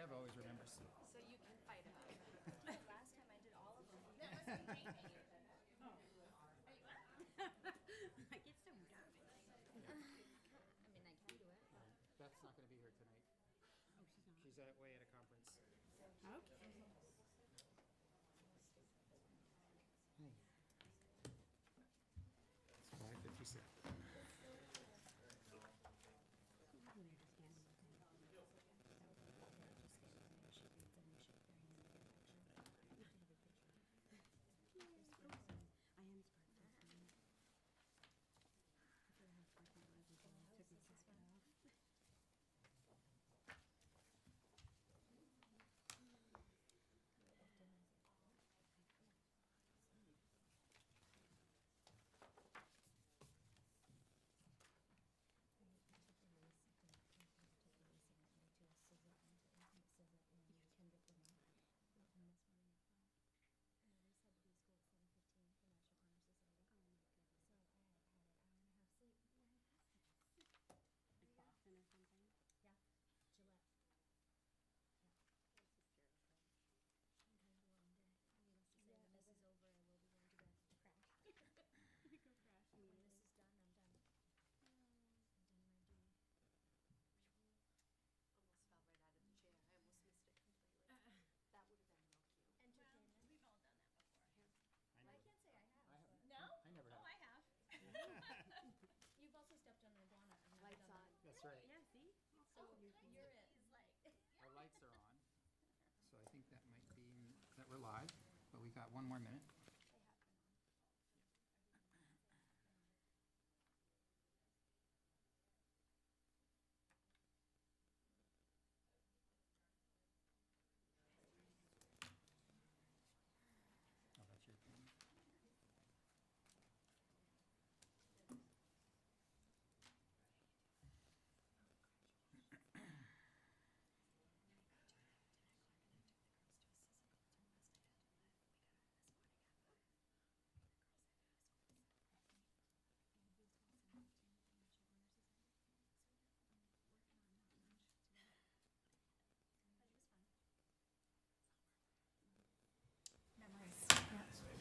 Kev always remembers. So you can fight about it. Last time I did all of them. That must be Jamie. Oh. Like, it's so garbage. I mean, I can do it. Beth's not going to be here tonight. Oh, she's not. She's away at a conference. Okay. It's 5:57. Boston or something? Gillette. When this is over, I will be going to bed to crash. Go crash. When this is done, I'm done. I've done my duty. Almost fell right out of the chair. I almost missed it completely. That would have been real cute. Entertainment. We've all done that before. I can't say I have. I haven't. No? I never Oh, have. I have. You've also stepped on an iguana. I've never Lights done That's that. right. Yeah, see? So you're it. He's like, Our lights are on. So I think that might be that we're live, but we got one more minute. Oh, that's your thing.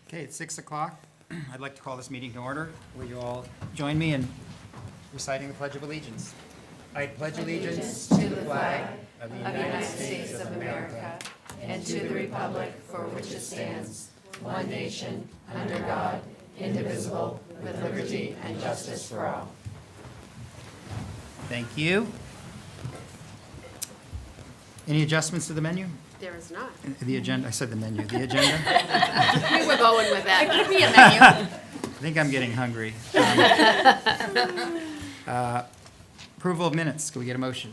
Okay, it's 6 o'clock. I'd like to call this meeting to order. Will you all join me in reciting the Pledge of Allegiance? I pledge allegiance to the flag of the United States of America and to the republic for which it stands, one nation, under God, indivisible, with liberty and justice for all. Thank you. Any adjustments to the menu? There is not. The agenda, I said the menu, the agenda? We were going with that. could be a menu. I think I'm getting hungry. Approval of minutes, can we get a motion?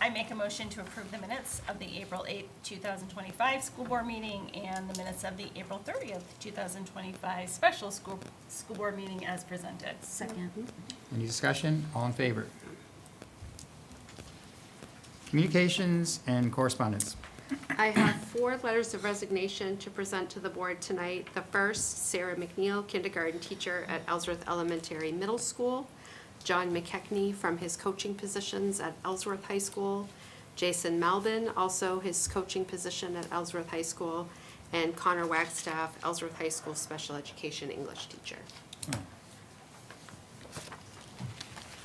I make a motion to approve the minutes of the April 8th, 2025 school board meeting and the minutes of the April 30th, 2025 special school board meeting as presented. Second. Any discussion? All in favor? Communications and correspondence. I have 4 letters of resignation to present to the board tonight. The first, Sarah McNeil, kindergarten teacher at Ellsworth Elementary Middle School. John McKechnie from his coaching positions at Ellsworth High School. Jason Melvin, also his coaching position at Ellsworth High School. And Connor Wagstaff, Ellsworth High School special education English teacher.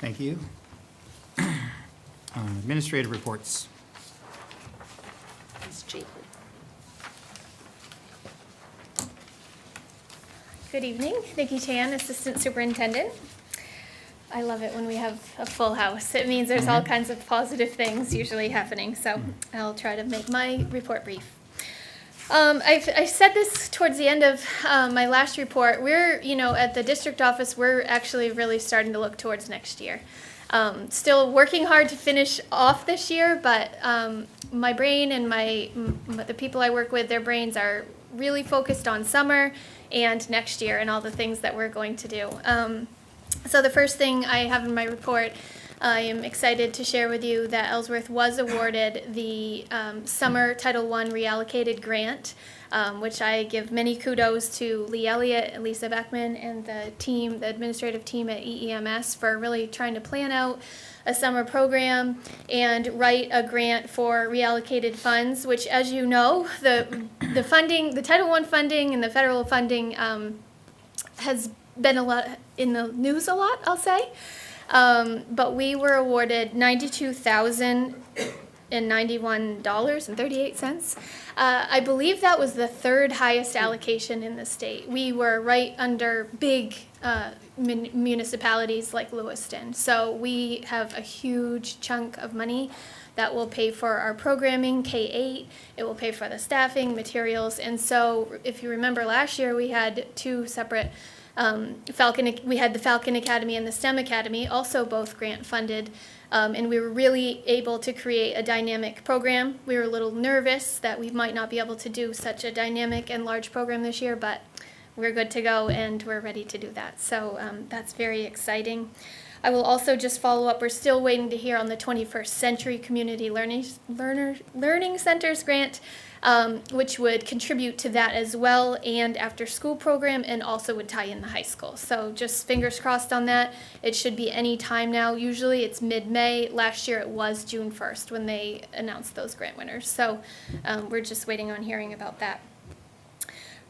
Thank you. Administrative reports. Ms. Chapin. Good evening, Nikki Chan, Assistant Superintendent. I love it when we have a full house. It means there's all kinds of positive things usually happening, so I'll try to make my report brief. I said this towards the end of my last report. We're, at the district office, we're actually really starting to look towards next year. Still working hard to finish off this year, but my brain and the people I work with, their brains are really focused on summer and next year and all the things that we're going to do. So the first thing I have in my report I am excited to share with you that Ellsworth was awarded the Summer Title I Reallocated Grant, which I give many kudos to Lee Elliott, Lisa Beckman, and the team, the administrative team at EEMS for really trying to plan out a summer program and write a grant for reallocated funds, which, as you know, the funding, the Title I funding and the federal funding has been a lot in the news a lot, I'll say. But we were awarded $92,091.38. I believe that was the third highest allocation in the state. We were right under big municipalities like Lewiston. So we have a huge chunk of money that will pay for our programming, K-8. It will pay for the staffing, materials. And so if you remember last year, we had two separate we had the Falcon Academy and the STEM Academy, also both grant funded, and we were really able to create a dynamic program. We were a little nervous that we might not be able to do such a dynamic and large program this year, but we're good to go and we're ready to do that. So that's very exciting. I will also just follow up. We're still waiting to hear on the 21st Century Community Learning Centers grant, which would contribute to that as well, and after school program, and also would tie in the high school. So just fingers crossed on that. It should be any time now. Usually it's mid-May. Last year it was June 1st when they announced those grant winners. So we're just waiting on hearing about that.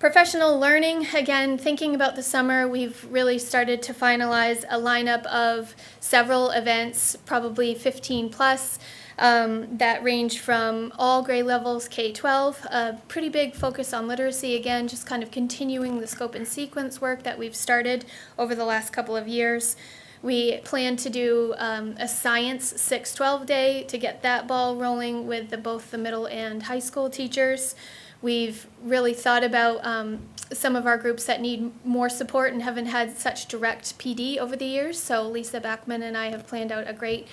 Professional learning, again, thinking about the summer, we've really started to finalize a lineup of several events, probably 15 plus, that range from all grade levels, K-12, a pretty big focus on literacy, again, just kind of continuing the scope and sequence work that we've started over the last couple of years. We plan to do a science 6-12 day to get that ball rolling with both the middle and high school teachers. We've really thought about some of our groups that need more support and haven't had such direct PD over the years. So Lisa Backman and I have planned out a great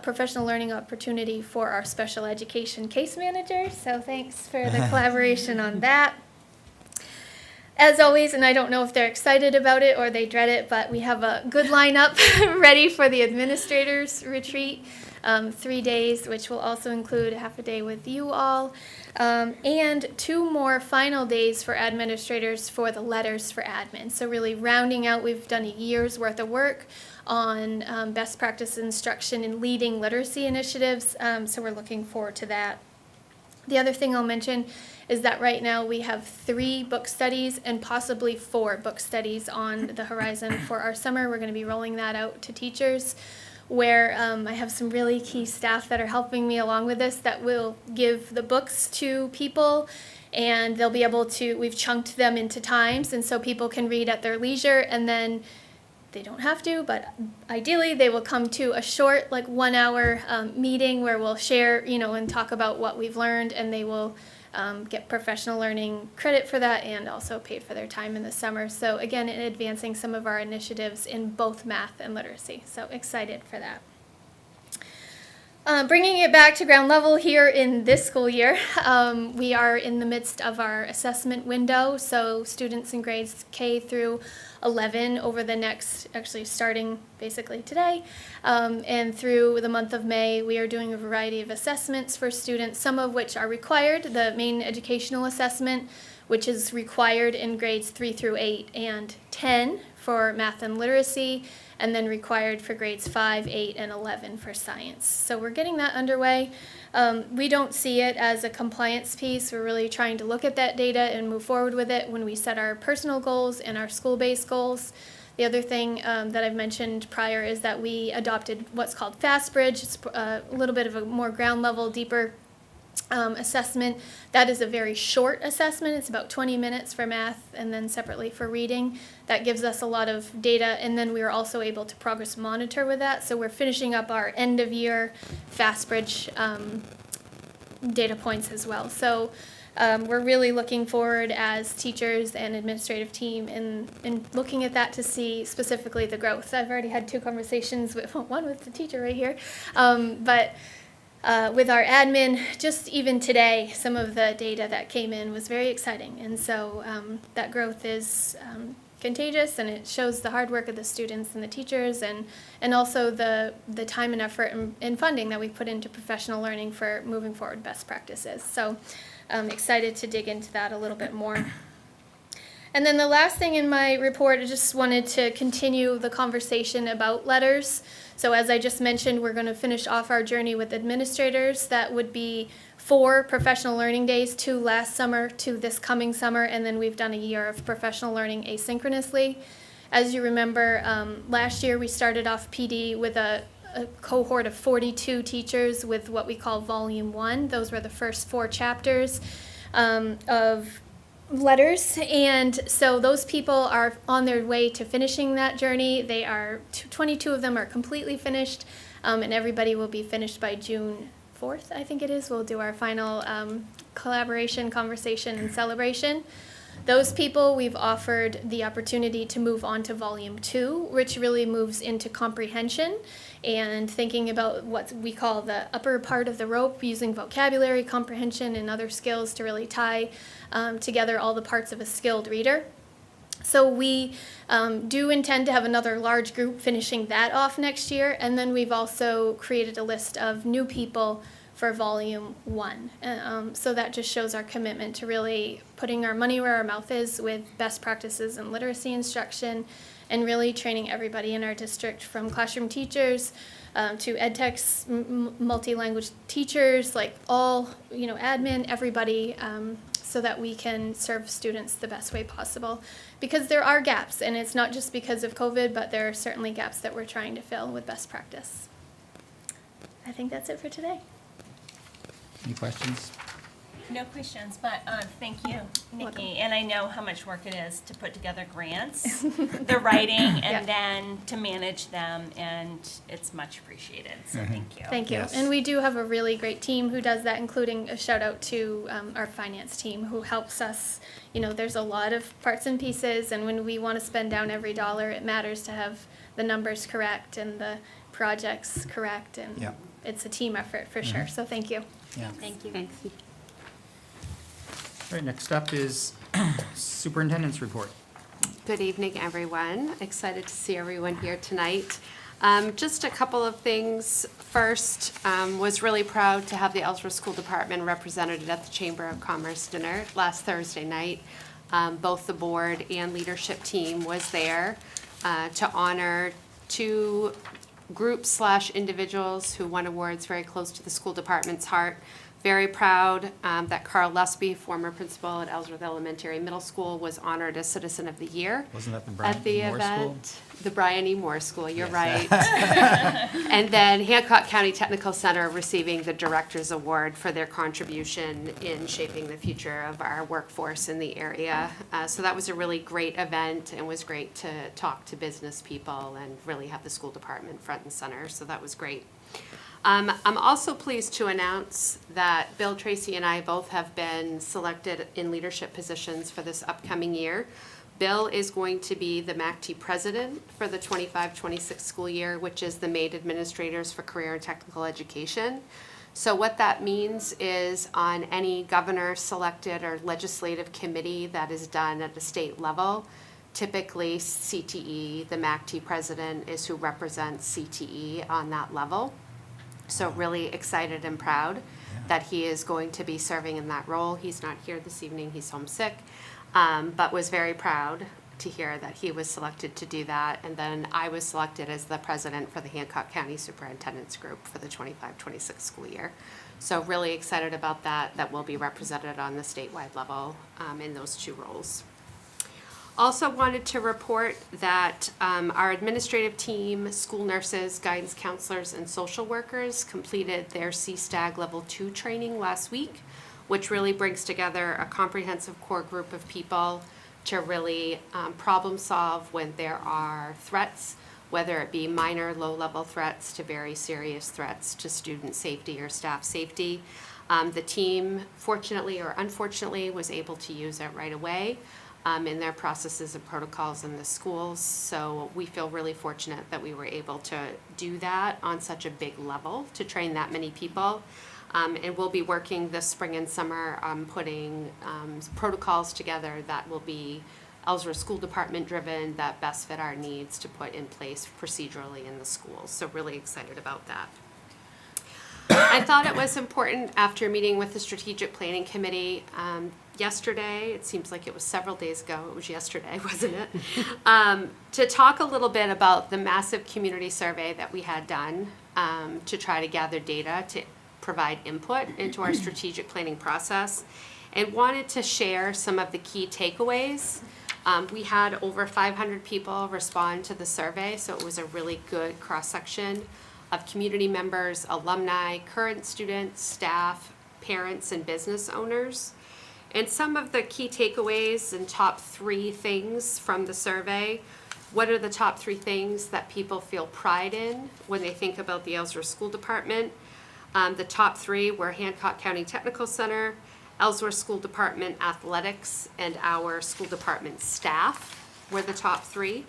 professional learning opportunity for our special education case manager. So thanks for the collaboration on that. As always, and I don't know if they're excited about it or they dread it, but we have a good lineup ready for the administrators retreat. 3 days, which will also include half a day with you all, and 2 more final days for administrators for the letters for admin. So really rounding out, we've done a year's worth of work on best practice instruction and leading literacy initiatives, so we're looking forward to that. The other thing I'll mention is that right now we have 3 book studies and possibly 4 book studies on the horizon for our summer. We're going to be rolling that out to teachers, where I have some really key staff that are helping me along with this that will give the books to people, and they'll be able to, we've chunked them into times, and so people can read at their leisure, and then they don't have to, but ideally they will come to a short, like 1 hour meeting where we'll share, and talk about what we've learned, and they will get professional learning credit for that and also paid for their time in the summer. So again, advancing some of our initiatives in both math and literacy. So excited for that. Bringing it back to ground level here in this school year, we are in the midst of our assessment window. So students in grades K through 11 over the next, actually starting basically today, and through the month of May, we are doing a variety of assessments for students, some of which are required. The main educational assessment, which is required in grades 3 through 8 and 10 for math and literacy, and then required for grades 5, 8, and 11 for science. So we're getting that underway. We don't see it as a compliance piece. We're really trying to look at that data and move forward with it when we set our personal goals and our school-based goals. The other thing that I've mentioned prior is that we adopted what's called FastBridge. It's a little bit of a more ground level, deeper assessment. That is a very short assessment. It's about 20 minutes for math and then separately for reading. That gives us a lot of data, and then we are also able to progress monitor with that. So we're finishing up our end of year FastBridge data points as well. So we're really looking forward as teachers and administrative team in looking at that to see specifically the growth. I've already had 2 conversations with one with the teacher right here, but with our admin, just even today, some of the data that came in was very exciting, and so that growth is contagious, and it shows the hard work of the students and the teachers, and also the time and effort and funding that we put into professional learning for moving forward best practices. So I'm excited to dig into that a little bit more. And then the last thing in my report, I just wanted to continue the conversation about letters. So as I just mentioned, we're going to finish off our journey with administrators. That would be 4 professional learning days, 2 last summer, 2 this coming summer, and then we've done a year of professional learning asynchronously. As you remember, last year we started off PD with a cohort of 42 teachers with what we call Volume 1. Those were the first 4 chapters of letters, and so those people are on their way to finishing that journey. They are 22 of them are completely finished, and everybody will be finished by June 4th, I think it is. We'll do our final collaboration, conversation, and celebration. Those people, we've offered the opportunity to move on to Volume 2, which really moves into comprehension and thinking about what we call the upper part of the rope, using vocabulary, comprehension, and other skills to really tie together all the parts of a skilled reader. So we do intend to have another large group finishing that off next year, and then we've also created a list of new people for Volume 1. So that just shows our commitment to really putting our money where our mouth is with best practices in literacy instruction, and really training everybody in our district, from classroom teachers to ed techs, multi-language teachers, like all, admin, everybody, so that we can serve students the best way possible. Because there are gaps, and it's not just because of COVID, but there are certainly gaps that we're trying to fill with best practice. I think that's it for today. Any questions? No questions, but thank you, Nikki. And I know how much work it is to put together grants, the writing, and then to manage them, and it's much appreciated, so thank you. Thank you. Yes. And we do have a really great team who does that, including a shout out to our finance team who helps us. There's a lot of parts and pieces, and when we want to spend down every dollar, it matters to have the numbers correct and the projects correct, and Yeah. it's a team effort for sure. So thank you. Yeah. Thank you. Thanks. All right, next up is superintendent's report. Good evening, everyone. Excited to see everyone here tonight. Just a couple of things. First, was really proud to have the Ellsworth School Department represented at the Chamber of Commerce dinner last Thursday night. Both the board and leadership team was there to honor 2 groups/individuals who won awards very close to the school department's heart. Very proud that Carl Lusby, former principal at Ellsworth Elementary Middle School, was honored as Citizen of the Year Wasn't that the Brian at the Moore event. School? The Brian E. Moore School, you're Yes. right. And then Hancock County Technical Center receiving the Director's Award for their contribution in shaping the future of our workforce in the area. So that was a really great event, and was great to talk to business people and really have the school department front and center, so that was great. I'm also pleased to announce that Bill Tracy and I both have been selected in leadership positions for this upcoming year. Bill is going to be the MACT president for the 25-26 school year, which is the MAID Administrators for Career and Technical Education. So what that means is on any governor selected or legislative committee that is done at the state level, typically CTE, the MACT president, is who represents CTE on that level. So really excited and proud that he is going to be serving in that role. He's not here this evening, he's homesick, but was very proud to hear that he was selected to do that. And then I was selected as the president for the Hancock County Superintendent's Group for the 25-26 school year. So really excited about that we'll be represented on the statewide level in those 2 roles. Also wanted to report that our administrative team, school nurses, guidance counselors, and social workers completed their CSTAG Level 2 training last week, which really brings together a comprehensive core group of people to really problem solve when there are threats, whether it be minor, low-level threats to very serious threats to student safety or staff safety. The team, fortunately or unfortunately, was able to use it right away in their processes and protocols in the schools. So we feel really fortunate that we were able to do that on such a big level, to train that many people. And we'll be working this spring and summer on putting protocols together that will be Ellsworth School Department driven, that best fit our needs to put in place procedurally in the schools. So really excited about that. I thought it was important after meeting with the Strategic Planning Committee yesterday, it seems like it was several days ago, it was yesterday, wasn't it? To talk a little bit about the massive community survey that we had done to try to gather data to provide input into our strategic planning process, and wanted to share some of the key takeaways. We had over 500 people respond to the survey, so it was a really good cross-section of community members, alumni, current students, staff, parents, and business owners. And some of the key takeaways and top 3 things from the survey. What are the top 3 things that people feel pride in when they think about the Ellsworth School Department? The top 3 were Hancock County Technical Center, Ellsworth School Department Athletics, and our school department staff were the top 3.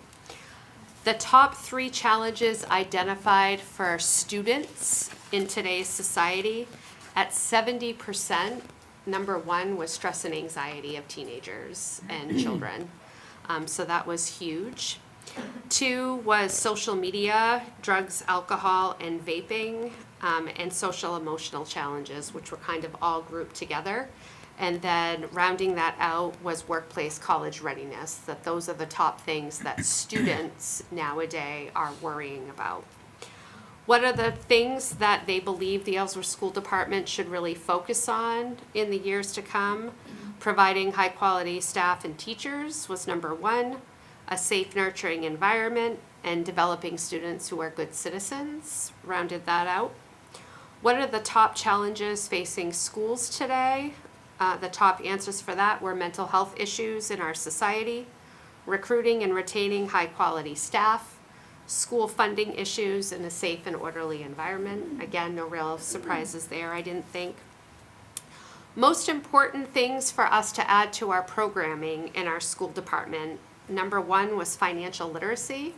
The top 3 challenges identified for students in today's society, at 70%, number 1 was stress and anxiety of teenagers and children. So that was huge. 2 was social media, drugs, alcohol, and vaping, and social emotional challenges, which were kind of all grouped together. And then rounding that out was workplace college readiness, that those are the top things that students nowadays are worrying about. What are the things that they believe the Ellsworth School Department should really focus on in the years to come? Providing high quality staff and teachers was number 1, a safe, nurturing environment, and developing students who are good citizens rounded that out. What are the top challenges facing schools today? The top answers for that were mental health issues in our society, recruiting and retaining high-quality staff, school funding issues, and a safe and orderly environment. Again, no real surprises there, I didn't think. Most important things for us to add to our programming in our school department. Number 1 was financial literacy.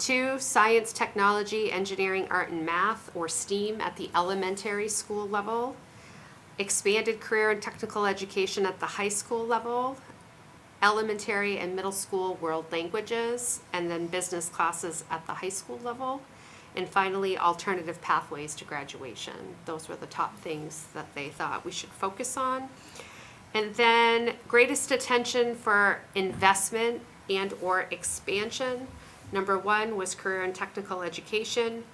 2, science, technology, engineering, art, and math, or STEAM at the elementary school level. Expanded career and technical education at the high school level, elementary and middle school world languages, and then business classes at the high school level. And finally, alternative pathways to graduation. Those were the top things that they thought we should focus on. And then greatest attention for investment and or expansion. Number 1 was career and technical education.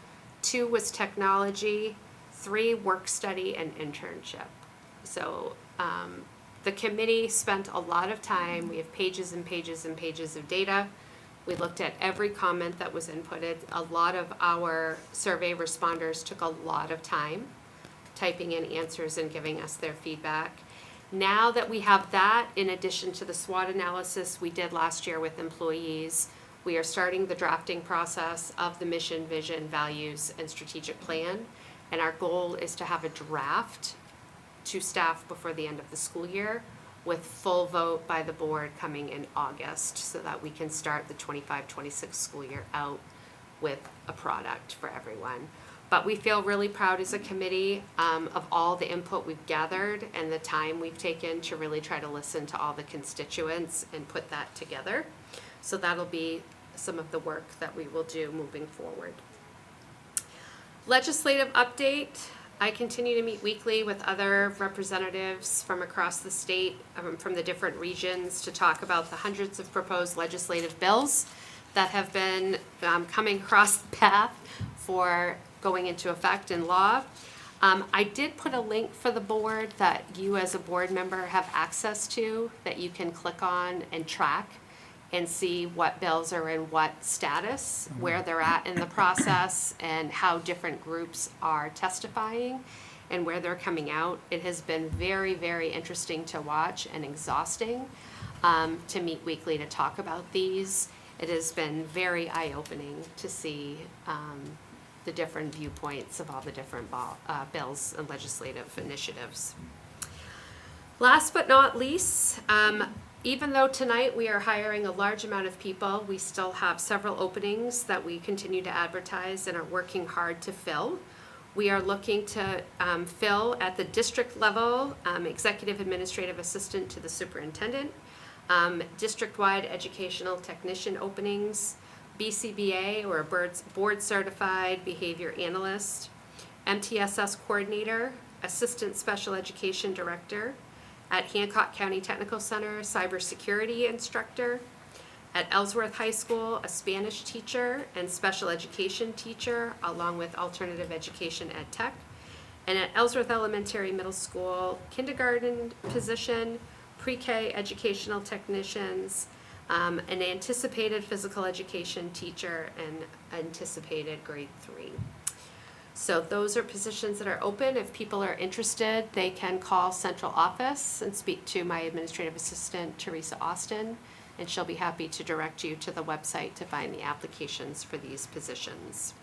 2 was technology. 3, work study and internship. So the committee spent a lot of time. We have pages and pages and pages of data. We looked at every comment that was inputted. A lot of our survey responders took a lot of time typing in answers and giving us their feedback. Now that we have that, in addition to the SWOT analysis we did last year with employees, we are starting the drafting process of the mission, vision, values, and strategic plan. And our goal is to have a draft to staff before the end of the school year with full vote by the board coming in August so that we can start the 25-26 school year out with a product for everyone. But we feel really proud as a committee of all the input we've gathered and the time we've taken to really try to listen to all the constituents and put that together. So that'll be some of the work that we will do moving forward. Legislative update. I continue to meet weekly with other representatives from across the state, from the different regions, to talk about the hundreds of proposed legislative bills that have been coming across the path for going into effect in law. I did put a link for the board that you as a board member have access to that you can click on and track and see what bills are in what status, where they're at in the process, and how different groups are testifying and where they're coming out. It has been very, very interesting to watch and exhausting to meet weekly to talk about these. It has been very eye-opening to see the different viewpoints of all the different bills and legislative initiatives. Last but not least, even though tonight we are hiring a large amount of people, we still have several openings that we continue to advertise and are working hard to fill. We are looking to fill at the district level, executive administrative assistant to the superintendent, district-wide educational technician openings, BCBA or board certified behavior analyst, MTSS coordinator, assistant special education director, at Hancock County Technical Center, cybersecurity instructor, at Ellsworth High School, a Spanish teacher and special education teacher, along with alternative education ed tech, and at Ellsworth Elementary Middle School, kindergarten position, pre-K educational technicians, an anticipated physical education teacher, and anticipated grade 3. So those are positions that are open. If people are interested, they can call central office and speak to my administrative assistant, Teresa Austin, and she'll be happy to direct you to the website to find the applications for these positions.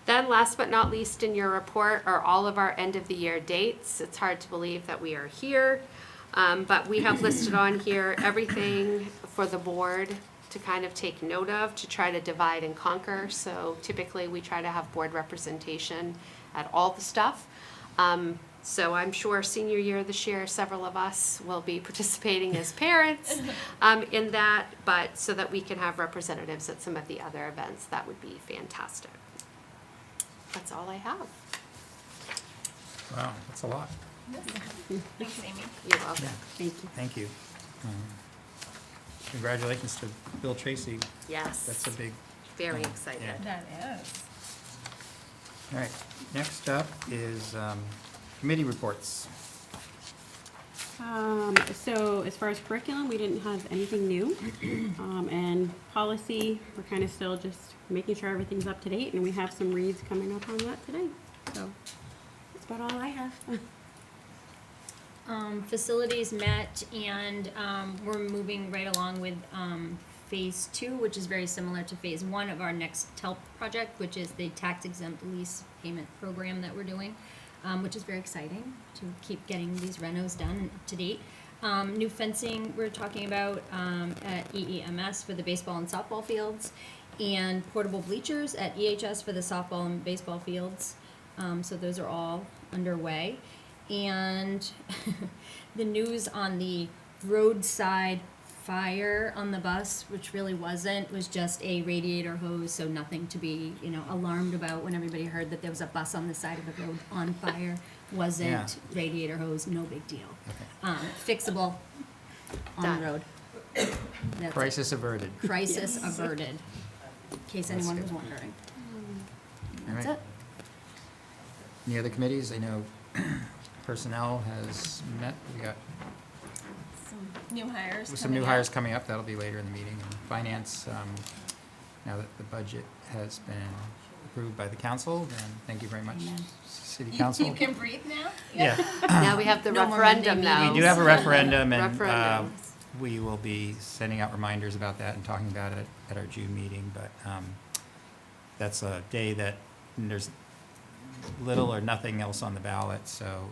Then last but not least in your report are all of our end of the year dates. It's hard to believe that we are here, but we have listed on here everything for the board to kind of take note of, to try to divide and conquer. So typically we try to have board representation at all the stuff. So I'm sure senior year this year, several of us will be participating as parents in that, but so that we can have representatives at some of the other events, that would be fantastic. That's all I have. Wow, that's a lot. Thanks, Amy. You're welcome. Yeah. Thank you. Congratulations to Bill Tracy. Yes. That's a big, Very excited. yeah. That is. all right. Next up is committee reports. So as far as curriculum, we didn't have anything new. And policy, we're kind of still just making sure everything's up to date, and we have some reads coming up on that today. So that's about all I have. Facilities met, and we're moving right along with phase 2, which is very similar to phase 1 of our next TELP project, which is the tax exempt lease payment program that we're doing, which is very exciting to keep getting these renos done and up to date. New fencing we're talking about at EEMS for the baseball and softball fields, and portable bleachers at EHS for the softball and baseball fields. So those are all underway. And the news on the roadside fire on the bus, which really wasn't, was just a radiator hose, so nothing to be, alarmed about when everybody heard that there was a bus on the side of the road on fire. Wasn't Yeah. radiator hose, no big deal. Okay. Fixable on Done. the road. That's it. Crisis averted. Crisis averted, in case That's anyone good. was wondering. All That's right. it. Any other committees? I know personnel has met. We got New hires. some coming new up. hires coming up. That'll be later in the meeting. And finance, now that the budget has been approved by the council, then thank you very much, Amen. City Council. You can breathe now? Yeah. Now we have the No more referendum Monday now. We do have a referendum, and Referendum. we will be sending out reminders about that and talking about it at our June meeting. But that's a day that there's little or nothing else on the ballot, so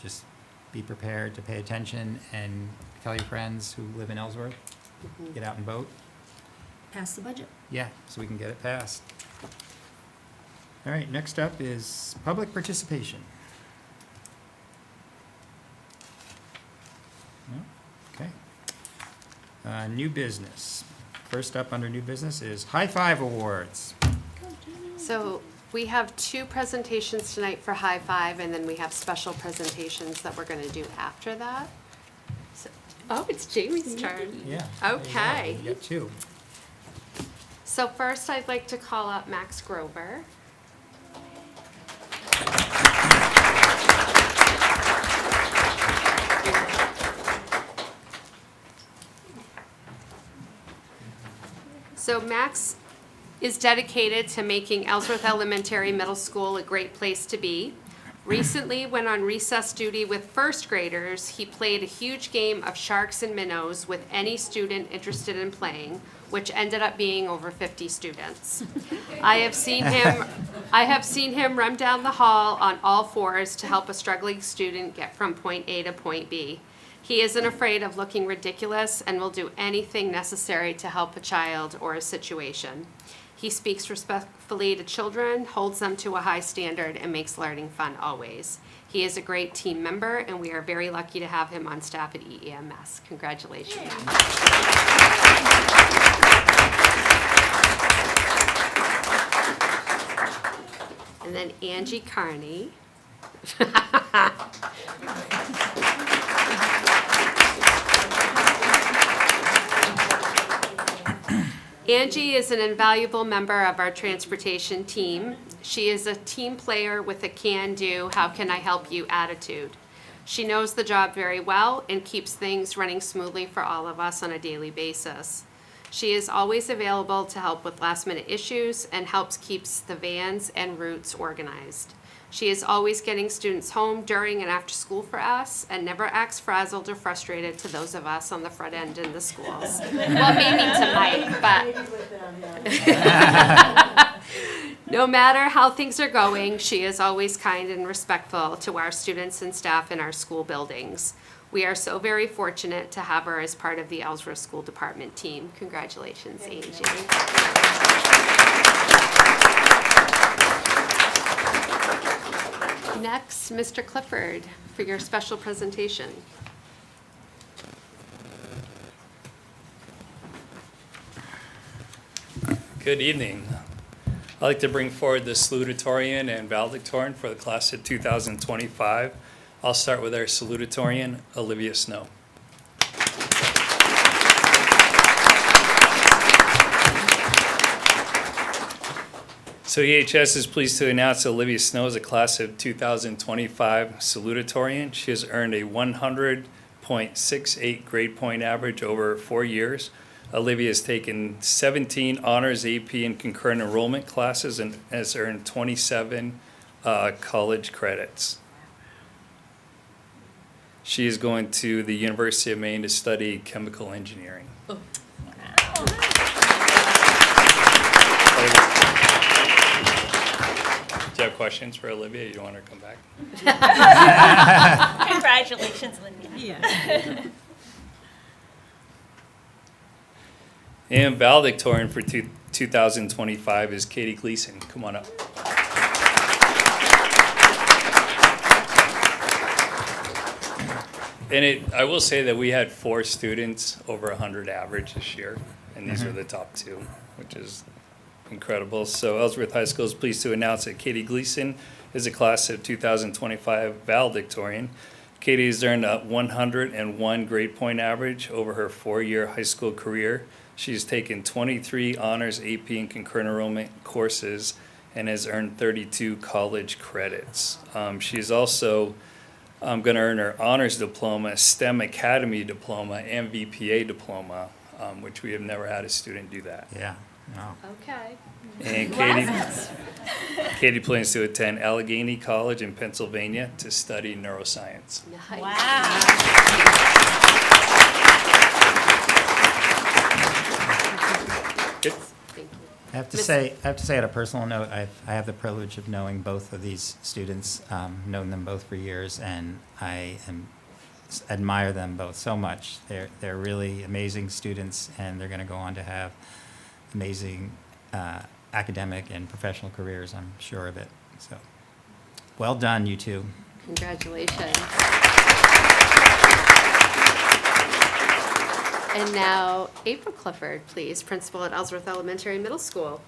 just be prepared to pay attention and tell your friends who live in Ellsworth, get out and vote. Pass the budget. Yeah, so we can get it passed. All right, next up is public participation. No? Okay. New business. First up under new business is High Five Awards. So we have 2 presentations tonight for High Five, and then we have special presentations that we're going to do after that. So, oh, it's Jamie's turn. Yeah. Okay. You got 2. So first, I'd like to call up Max Grover. So Max is dedicated to making Ellsworth Elementary Middle School a great place to be. Recently, when on recess duty with first graders, he played a huge game of sharks and minnows with any student interested in playing, which ended up being over 50 students. I have seen him run down the hall on all fours to help a struggling student get from point A to point B. He isn't afraid of looking ridiculous and will do anything necessary to help a child or a situation. He speaks respectfully to children, holds them to a high standard, and makes learning fun always. He is a great team member, and we are very lucky to have him on staff at EEMS. Congratulations. And then Angie Carney. Angie is an invaluable member of our transportation team. She is a team player with a can-do, how can I help you attitude. She knows the job very well and keeps things running smoothly for all of us on a daily basis. She is always available to help with last-minute issues and helps keeps the vans and routes organized. She is always getting students home during and after school for us and never acts frazzled or frustrated to those of us on the front end in the schools. Well, maybe to Mike, but no matter how things are going, she is always kind and respectful to our students and staff in our school buildings. We are so very fortunate to have her as part of the Ellsworth School Department team. Congratulations, Angie. Next, Mr. Clifford, for your special presentation. Good evening. I'd like to bring forward the salutatorian and valedictorian for the class of 2025. I'll start with our salutatorian, Olivia Snow. So EHS is pleased to announce that Olivia Snow is a class of 2025 salutatorian. She has earned a 100.68 grade point average over 4 years. Olivia has taken 17 honors, AP, and concurrent enrollment classes and has earned 27 college credits. She is going to the University of Maine to study chemical engineering. Wow. Do you have questions for Olivia? You don't want her to come back? Congratulations, Olivia. Yeah. And valedictorian for 2025 is Katie Gleason. Come on up. And I will say that we had 4 students over 100 average this year, and these were the top 2, which is incredible. So Ellsworth High School is pleased to announce that Katie Gleason is a class of 2025 valedictorian. Katie has earned a 101 grade point average over her 4-year high school career. She's taken 23 honors, AP, and concurrent enrollment courses and has earned 32 college credits. She's also going to earn her honors diploma, STEM Academy diploma, and VPA diploma, which we have never had a student do that. Yeah, wow. Okay. And Katie plans to attend Allegheny College in Pennsylvania to study neuroscience. Nice. Wow. Good. Thank you. I have to say on a personal note, I have the privilege of knowing both of these students, known them both for years, and I admire them both so much. They're really amazing students, and they're going to go on to have amazing academic and professional careers, I'm sure of it. So, well done, you two. Congratulations. And now, April Clifford, please, principal at Ellsworth Elementary Middle School.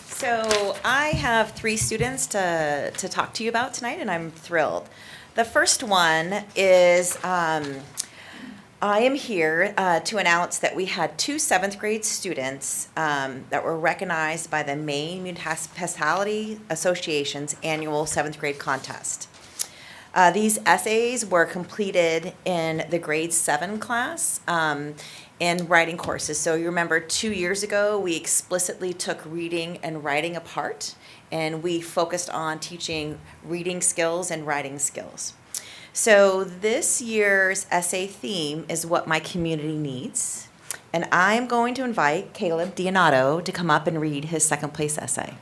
So I have 3 students to talk to you about tonight, and I'm thrilled. The first one is I am here to announce that we had 2 7th grade students that were recognized by the Maine Municipality Association's annual 7th grade contest. These essays were completed in the grade 7 class in writing courses. So you remember 2 years ago, we explicitly took reading and writing apart, and we focused on teaching reading skills and writing skills. So this year's essay theme is what my community needs, and I'm going to invite Caleb Dionato to come up and read his 2nd place essay.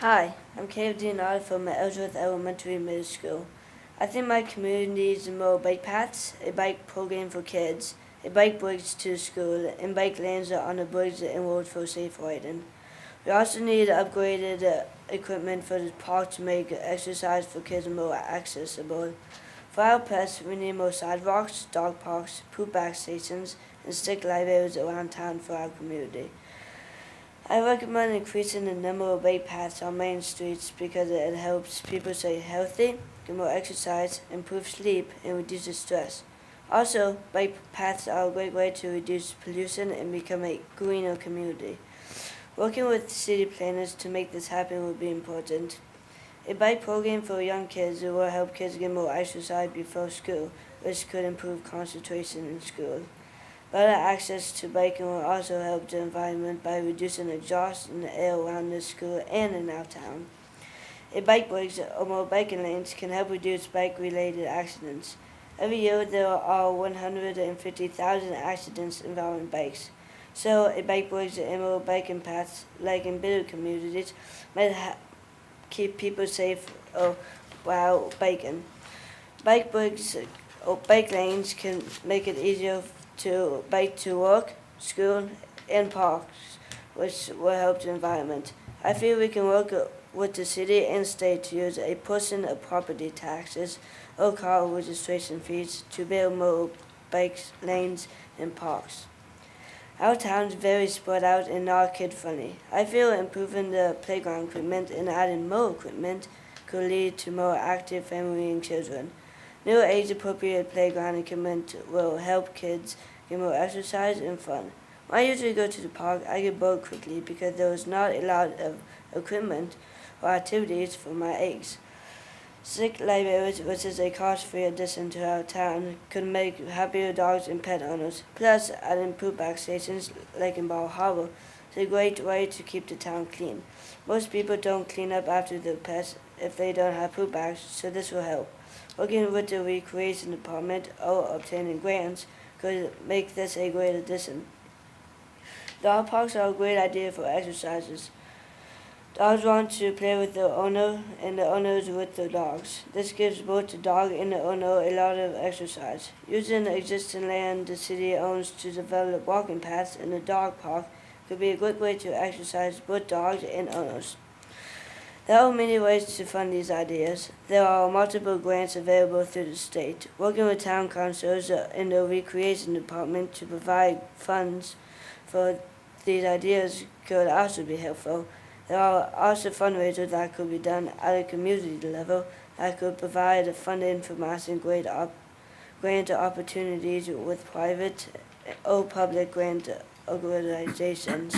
Hi, I'm Caleb Dionato from Ellsworth Elementary Middle School. I think my community needs more bike paths, a bike program for kids, a bike bridge to school, and bike lanes on the bridge and road for safe riding. We also need upgraded equipment for the park to make exercise for kids more accessible. For our pets, we need more sidewalks, dog parks, poop bag stations, and stick libraries around town for our community. I recommend increasing the number of bike paths on main streets because it helps people stay healthy, get more exercise, improve sleep, and reduces stress. Also, bike paths are a great way to reduce pollution and become a greener community. Working with city planners to make this happen would be important. A bike program for young kids will help kids get more exercise before school, which could improve concentration in school. Better access to biking will also help the environment by reducing exhaust in the air around the school and in our town. A bike bridge or more biking lanes can help reduce bike-related accidents. Every year there are 150,000 accidents involving bikes. So a bike bridge and more biking paths, like in bigger communities, might keep people safe while biking. Bike bridges or bike lanes can make it easier to bike to work, school, and parks, which will help the environment. I feel we can work with the city and state to use a portion of property taxes or car registration fees to build more bike lanes and parks. Our town is very spread out and not kid-friendly. I feel improving the playground equipment and adding more equipment could lead to more active family and children. New age-appropriate playground equipment will help kids get more exercise and fun. When I usually go to the park, I get bored quickly because there is not a lot of equipment or activities for my age. Sick libraries, which is a cost-free addition to our town, could make happier dogs and pet owners. Plus, adding poop bag stations like in Ball Harbor is a great way to keep the town clean. Most people don't clean up after their pets if they don't have poop bags, so this will help. Working with the recreation department or obtaining grants could make this a great addition. Dog parks are a great idea for exercises. Dogs want to play with their owner, and the owners with the dogs. This gives both the dog and the owner a lot of exercise. Using the existing land the city owns to develop walking paths in the dog park could be a good way to exercise both dogs and owners. There are many ways to fund these ideas. There are multiple grants available through the state. Working with town councils in the recreation department to provide funds for these ideas could also be helpful. There are also fundraisers that could be done at a community level that could provide funding for massive grant opportunities with private or public grant organizations.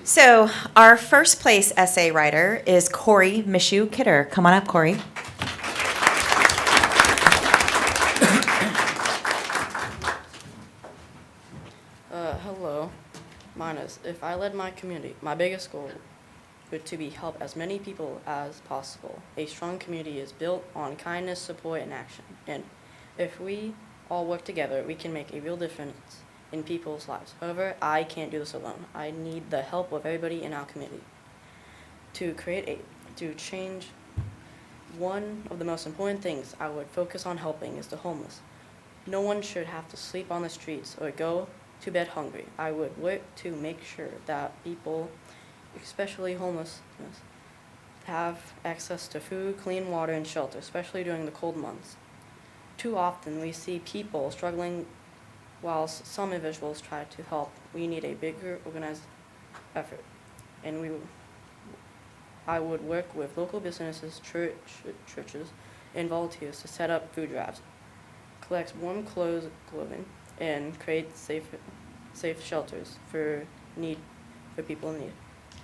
So our first place essay writer is Corey Mishu Kidder. Come on up, Corey. Hello. Mine is, if I led my community, my biggest goal would to be help as many people as possible. A strong community is built on kindness, support, and action. And if we all work together, we can make a real difference in people's lives. However, I can't do this alone. I need the help of everybody in our community. To change, one of the most important things I would focus on helping is the homeless. No one should have to sleep on the streets or go to bed hungry. I would work to make sure that people, especially homelessness, have access to food, clean water, and shelter, especially during the cold months. Too often we see people struggling while some individuals try to help. We need a bigger organized effort. And I would work with local businesses, churches, and volunteers to set up food drives, collect warm clothing, and create safe shelters for people in need.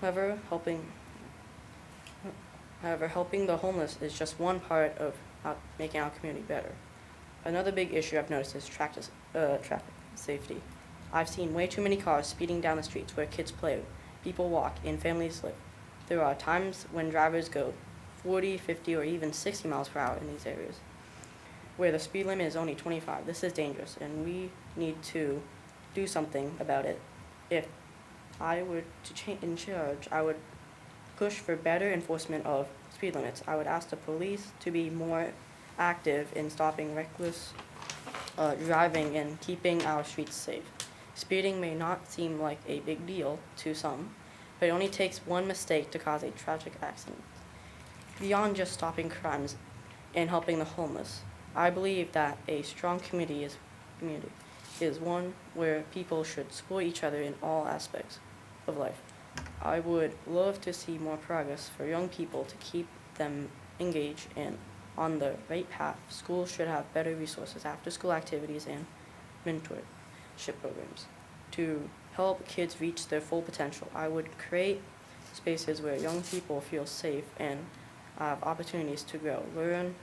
However, helping the homeless is just one part of making our community better. Another big issue I've noticed is traffic safety. I've seen way too many cars speeding down the streets where kids play, people walk, and families live. There are times when drivers go 40, 50, or even 60 miles per hour in these areas. where the speed limit is only 25. This is dangerous, and we need to do something about it. If I were in charge, I would push for better enforcement of speed limits. I would ask the police to be more active in stopping reckless driving and keeping our streets safe. Speeding may not seem like a big deal to some, but it only takes one mistake to cause a tragic accident. Beyond just stopping crimes and helping the homeless, I believe that a strong community is one where people should support each other in all aspects of life. I would love to see more progress for young people to keep them engaged and on the right path. Schools should have better resources, after-school activities, and mentorship programs to help kids reach their full potential. I would create spaces where young people feel safe and have opportunities to grow, learn,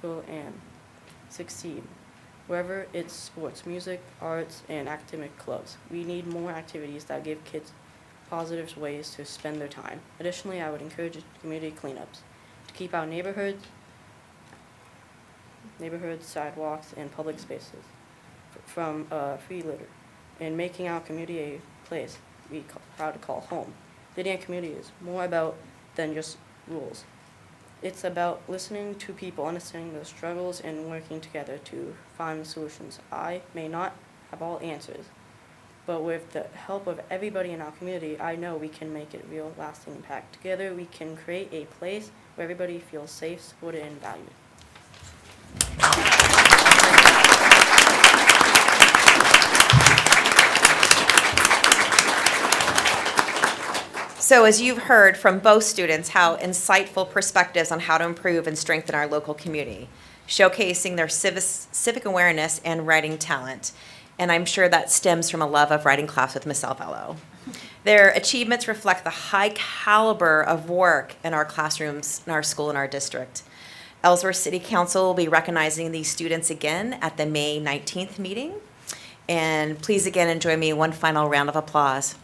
and succeed. Wherever it's sports, music, arts, and academic clubs, we need more activities that give kids positive ways to spend their time. Additionally, I would encourage community cleanups to keep our neighborhoods, sidewalks, and public spaces from free litter, and making our community a place we proud to call home. Leading a community is more about than just rules. It's about listening to people, understanding their struggles, and working together to find solutions. I may not have all answers, but with the help of everybody in our community, I know we can make it real, lasting impact. Together, we can create a place where everybody feels safe, supported, and valued. So as you've heard from both students, how insightful perspectives on how to improve and strengthen our local community, showcasing their civic awareness and writing talent. And I'm sure that stems from a love of writing class with Miss Alvello. Their achievements reflect the high caliber of work in our classrooms, in our school, and our district. Ellsworth City Council will be recognizing these students again at the May 19th meeting. And please again join me in one final round of applause.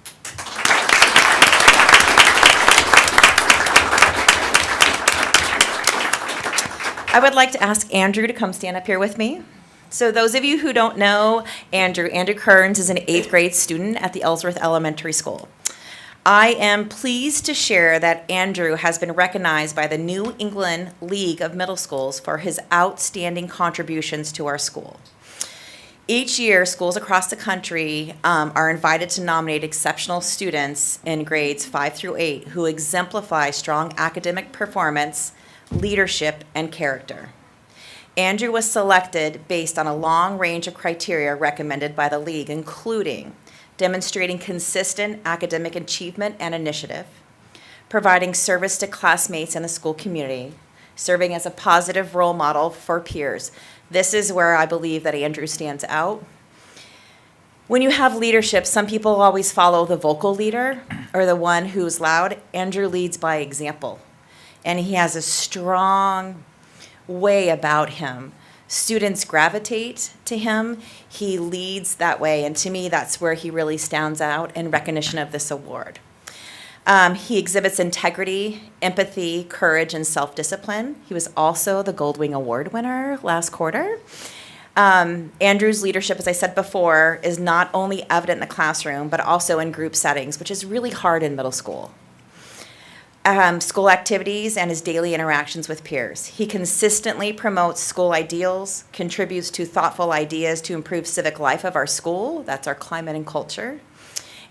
I would like to ask Andrew to come stand up here with me. So those of you who don't know Andrew Kearns is an 8th grade student at the Ellsworth Elementary School. I am pleased to share that Andrew has been recognized by the New England League of Middle Schools for his outstanding contributions to our school. Each year, schools across the country are invited to nominate exceptional students in grades 5 through 8 who exemplify strong academic performance, leadership, and character. Andrew was selected based on a long range of criteria recommended by the league, including demonstrating consistent academic achievement and initiative, providing service to classmates and the school community, serving as a positive role model for peers. This is where I believe that Andrew stands out. When you have leadership, some people always follow the vocal leader or the one who's loud. Andrew leads by example. And he has a strong way about him. Students gravitate to him. He leads that way. And to me, that's where he really stands out in recognition of this award. He exhibits integrity, empathy, courage, and self-discipline. He was also the Goldwing Award winner last quarter. Andrew's leadership, as I said before, is not only evident in the classroom, but also in group settings, which is really hard in middle school. School activities, and his daily interactions with peers. He consistently promotes school ideals, contributes to thoughtful ideas to improve civic life of our school, that's our climate and culture,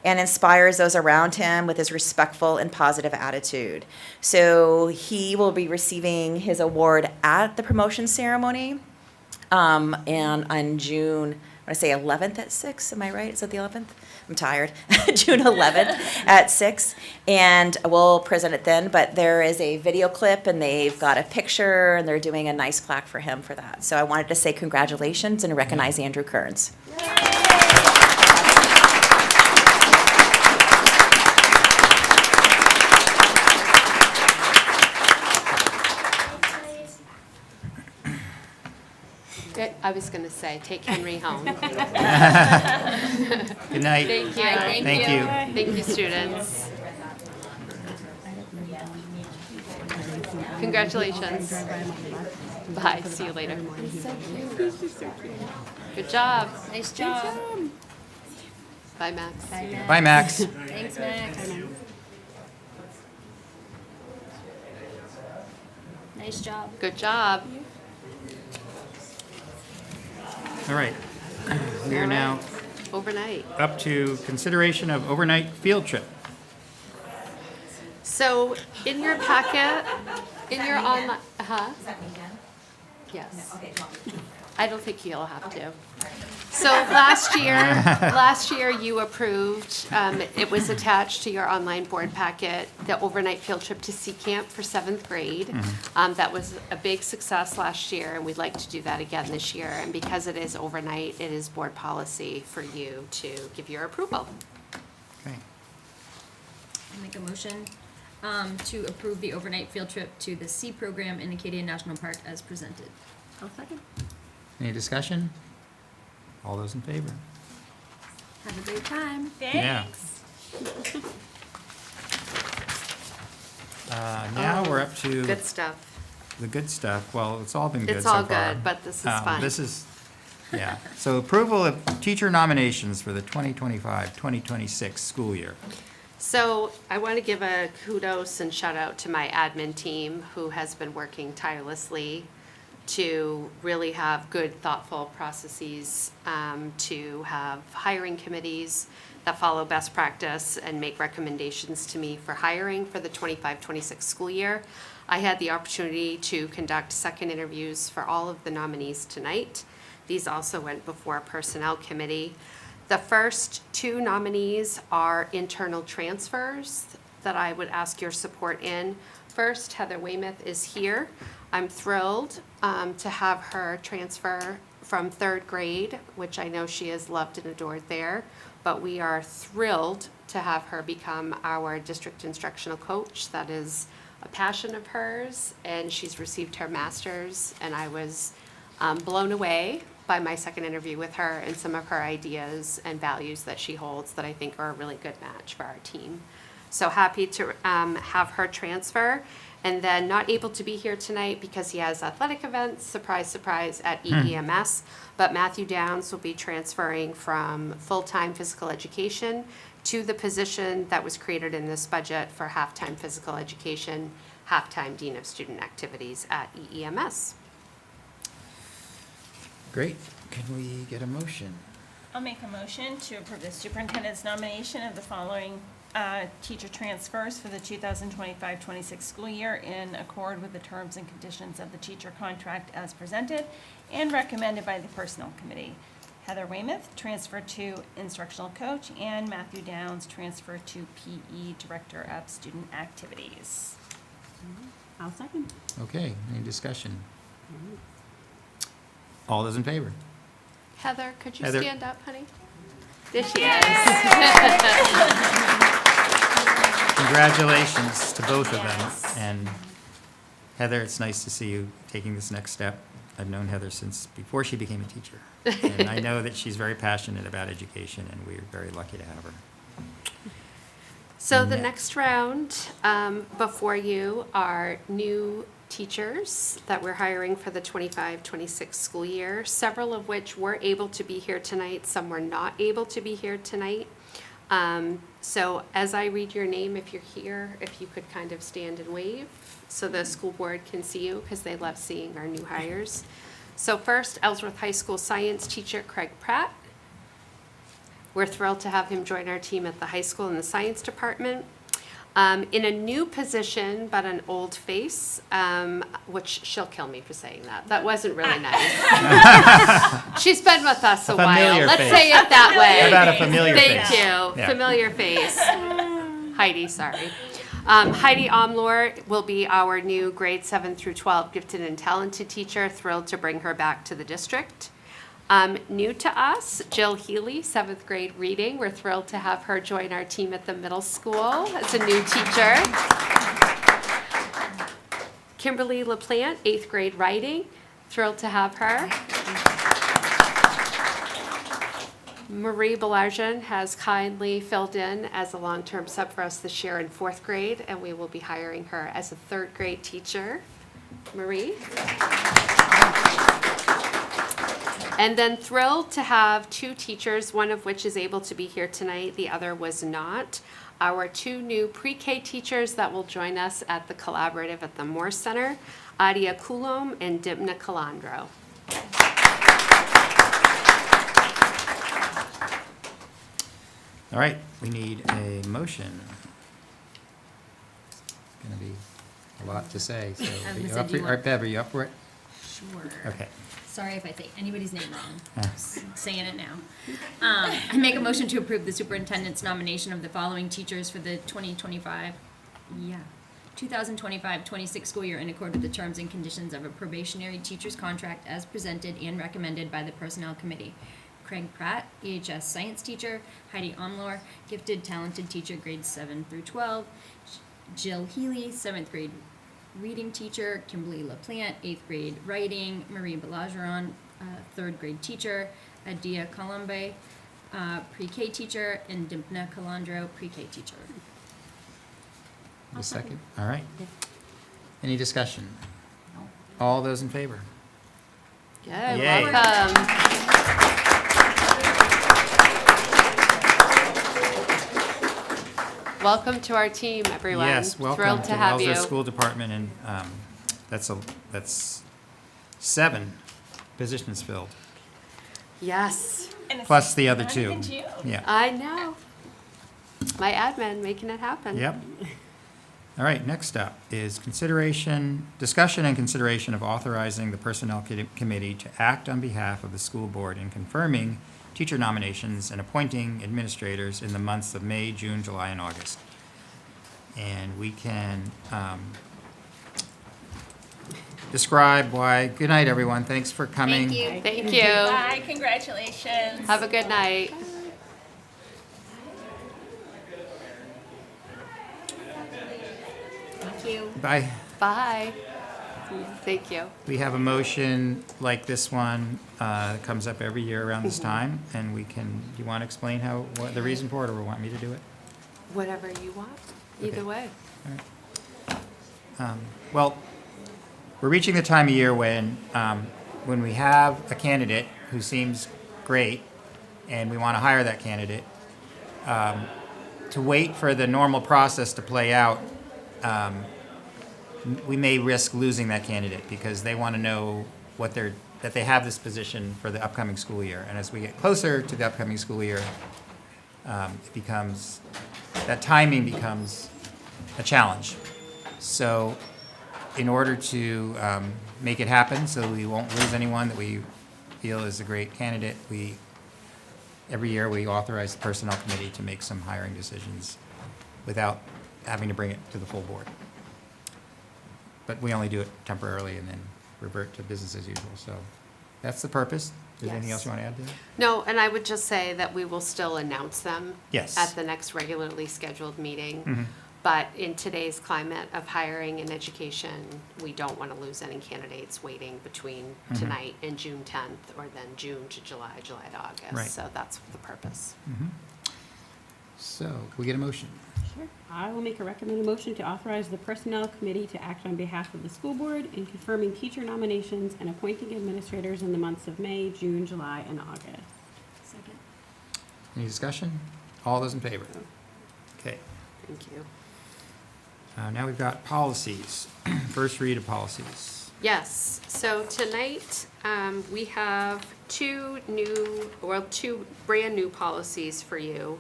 and inspires those around him with his respectful and positive attitude. So he will be receiving his award at the promotion ceremony, and on June, I want to say 11th at 6, am I right? Is that the 11th? I'm tired. June 11th at 6, and we'll present it then, but there is a video clip, and they've got a picture, and they're doing a nice plaque for him for that. So I wanted to say congratulations and recognize Andrew Kearns. I was going to say, take Henry home. Good night. Thank you. Thank you. Thank you, students. Congratulations. Bye, see you later. Good job. Nice job. Bye, Max. Bye, Max. Thanks, Max. Nice job. Good job. All right. We are now Overnight. up to consideration of overnight field trip. So in your packet, in your online, Yes. I don't think you'll have to. So last year you approved, it was attached to your online board packet, the overnight field trip to Sea Camp for 7th grade. That was a big success last year, and we'd like to do that again this year. And because it is overnight, it is board policy for you to give your approval. Okay. I'll make a motion to approve the overnight field trip to the Sea Program in Acadia National Park as presented. I'll second. Any discussion? All those in favor? Have a great time. Thanks. Now we're up to Good stuff. the good stuff. Well, it's all been good It's so all far. good, but this is fun. This is, yeah. So approval of teacher nominations for the 2025-2026 school year. So I want to give a kudos and shout out to my admin team who has been working tirelessly to really have good, thoughtful processes, to have hiring committees that follow best practice and make recommendations to me for hiring for the 25-26 school year. I had the opportunity to conduct second interviews for all of the nominees tonight. These also went before a personnel committee. The first two nominees are internal transfers that I would ask your support in. First, Heather Weymouth is here. I'm thrilled to have her transfer from 3rd grade, which I know she has loved and adored there, but we are thrilled to have her become our district instructional coach. That is a passion of hers, and she's received her master's, and I was blown away by my second interview with her and some of her ideas and values that she holds that I think are a really good match for our team. So happy to have her transfer. And then not able to be here tonight because he has athletic events, surprise, surprise, at EEMS. But Matthew Downs will be transferring from full-time physical education to the position that was created in this budget for half-time physical education, half-time dean of student activities at EEMS. Great. Can we get a motion? I'll make a motion to approve the superintendent's nomination of the following teacher transfers for the 2025-26 school year in accord with the terms and conditions of the teacher contract as presented and recommended by the Personnel Committee. Heather Weymouth, transfer to instructional coach, and Matthew Downs, transfer to PE Director of Student Activities. I'll second. Okay, any discussion? All those in favor? Heather, could you Heather. stand up, honey? There she is. Congratulations to both of Yes. them. And Heather, it's nice to see you taking this next step. I've known Heather since before she became a teacher. And I know that she's very passionate about education, and we're very lucky to have her. So the Next. next round before you are new teachers that we're hiring for the 25-26 school year, several of which were able to be here tonight, some were not able to be here tonight. So as I read your name, if you're here, if you could kind of stand and wave so the school board can see you because they love seeing our new hires. So first, Ellsworth High School science teacher Craig Pratt. We're thrilled to have him join our team at the high school in the science department. In a new position, but an old face, which she'll kill me for saying that. That wasn't really nice. She's been with us a while. familiar Let's face. say it that way. How about a familiar Thank face? you. Yeah. Familiar face. Heidi, sorry. Heidi Omlor will be our new grade 7 through 12 gifted and talented teacher. Thrilled to bring her back to the district. New to us, Jill Healy, 7th grade reading. We're thrilled to have her join our team at the middle school as a new teacher. Kimberly LaPlante, 8th grade writing. Thrilled to have her. Marie Belarjan has kindly filled in as a long-term sub for us this year in 4th grade, and we will be hiring her as a 3rd grade teacher. Marie? And then thrilled to have 2 teachers, one of which is able to be here tonight, the other was not. Our 2 new pre-K teachers that will join us at the Collaborative at the Morse Center, Adia Coulomb and Dipna Calandro. All right, we need a motion. It's gonna be a lot to say, so. I was are you gonna say, up do for- you All want- right, Bev, are you up for it? Sure. Okay. Sorry if I say anybody's name wrong. Ah. Saying it now. I make a motion to approve the superintendent's nomination of the following teachers for the 2025-26 school year in accord with the terms and conditions of a probationary teacher's contract as presented and recommended by the Personnel Committee. Craig Pratt, EHS science teacher. Heidi Omlor, gifted, talented teacher, grades 7 through 12. Jill Healy, 7th grade reading teacher. Kimberly LaPlante, 8th grade writing. Marie Belageron, 3rd grade teacher. Adia Colombe, pre-K teacher. And Dimpna Calandro, pre-K teacher. A second, all right. Any discussion? All those in favor? Yeah, Yay. welcome. Welcome to our team, everyone. Yes, welcome Thrilled to to the have you. Ellsworth School Department, and that's 7 positions filled, Yes, And it's plus the other not 2. even June. Yeah, I know. My admin making it happen. yep. All right, next up is discussion and consideration of authorizing the Personnel Committee to act on behalf of the school board in confirming teacher nominations and appointing administrators in the months of May, June, July, and August. And we can describe why. Good night, everyone. Thanks for coming. Thank you. Thank you. Bye, congratulations. Have a good night. Thank you. Bye. Bye. Thank you. We have a motion like this one that comes up every year around this time, and we can, do you want to explain what the reason for it, or want me to do it? Whatever you want, either Okay. way. Well, we're reaching the time of year when we have a candidate who seems great, and we want to hire that candidate, to wait for the normal process to play out, we may risk losing that candidate because they want to know that they have this position for the upcoming school year. And as we get closer to the upcoming school year, that timing becomes a challenge. So in order to make it happen, so we won't lose anyone that we feel is a great candidate, every year we authorize the Personnel Committee to make some hiring decisions without having to bring it to the full board. But we only do it temporarily and then revert to business as usual. So that's the purpose. Is there anything Yes. else you want to add to that? No, and I would just say that we will still announce them Yes. at the next regularly scheduled meeting. Mhm. But in today's climate of hiring and education, we don't want to lose any candidates waiting between Mhm. tonight and June 10th, or then June to July, July to August. Right. So that's the purpose. Mhm. So can we get a motion? Sure. I will make a recommended motion to authorize the Personnel Committee to act on behalf of the school board in confirming teacher nominations and appointing administrators in the months of May, June, July, and August. Second. Any discussion? All those in favor? Okay. Thank you. Now we've got policies. First read of policies. Yes, so tonight, we have two brand new policies for you.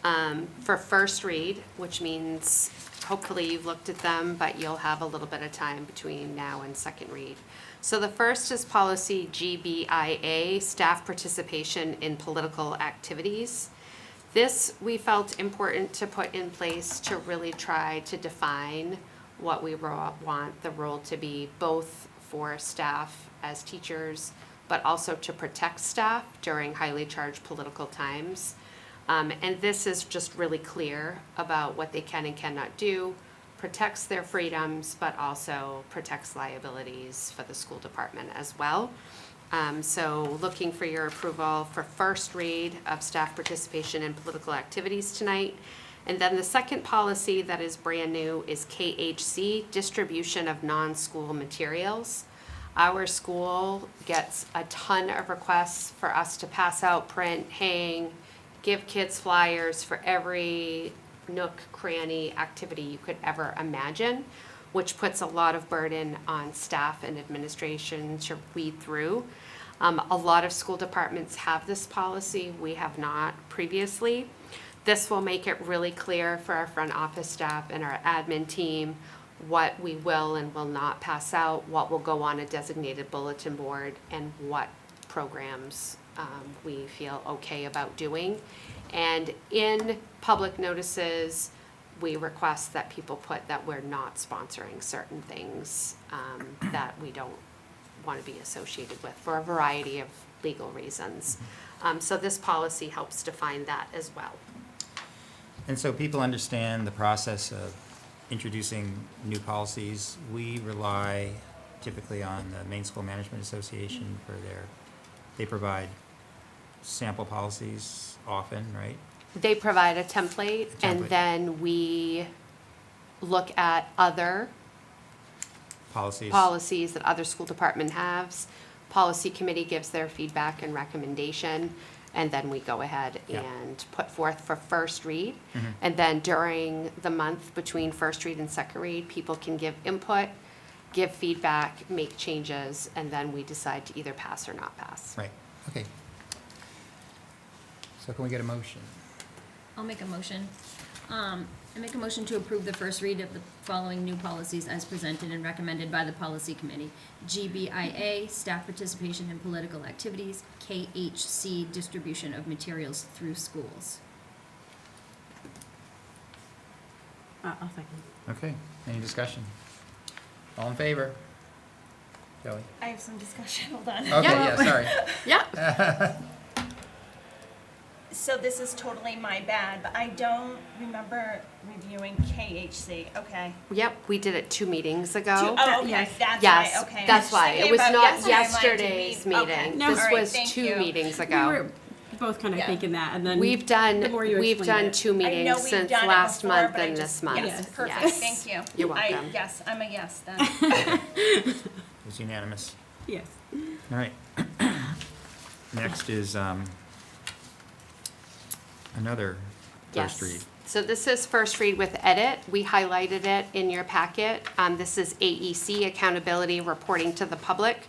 For first read, which means hopefully you've looked at them, but you'll have a little bit of time between now and second read. So the first is policy GBIA, staff participation in political activities. This we felt important to put in place to really try to define what we want the role to be, both for staff as teachers, but also to protect staff during highly charged political times. And this is just really clear about what they can and cannot do, protects their freedoms, but also protects liabilities for the school department as well. So looking for your approval for first read of staff participation in political activities tonight. And then the second policy that is brand new is KHC, distribution of non-school materials. Our school gets a ton of requests for us to pass out, print, hang, give kids flyers for every nook, cranny activity you could ever imagine, which puts a lot of burden on staff and administration to weed through. A lot of school departments have this policy. We have not previously. This will make it really clear for our front office staff and our admin team what we will and will not pass out, what will go on a designated bulletin board, and what programs we feel okay about doing. And in public notices, we request that people put that we're not sponsoring certain things that we don't want to be associated with for a variety of legal reasons. So this policy helps define that as well. And so people understand the process of introducing new policies. We rely typically on the Maine School Management Association for they provide sample policies often, right? They provide a template, and template. then we look at other Policies. that other school department has. Policy committee gives their feedback and recommendation, and then we go ahead Yeah. and put forth for first read. Mhm. And then during the month between first read and second read, people can give input, give feedback, make changes, and then we decide to either pass or not pass. Right, okay. So can we get a motion? I'll make a motion. I make a motion to approve the first read of the following new policies as presented and recommended by the policy committee. GBIA, staff participation in political activities. KHC, distribution of materials through schools. I'll second. Okay, any discussion? All in favor? Kelly? I have some discussion, hold on. Okay, yeah, sorry. Yeah, So this is totally my bad, but I don't remember reviewing KHC, okay. yep, we did it 2 meetings ago. Oh, okay, yes. that's Yes, why, okay. that's why. It was About not yesterday, I'm like, yesterday's did we- okay. meeting. No. This All right, was thank 2 you. meetings We ago. were both kind of Yeah. thinking that, and then We've the done, more you we've explained done it. 2 I know meetings we've since done it last before, month but I and just- this month. Yes, perfect, Yes. thank you. You're welcome. Yes, I'm a yes then. It was unanimous. Yes. All right. Next is another first read. Yes. So this is first read with edit. We highlighted it in your packet. This is AEC, accountability reporting to the public.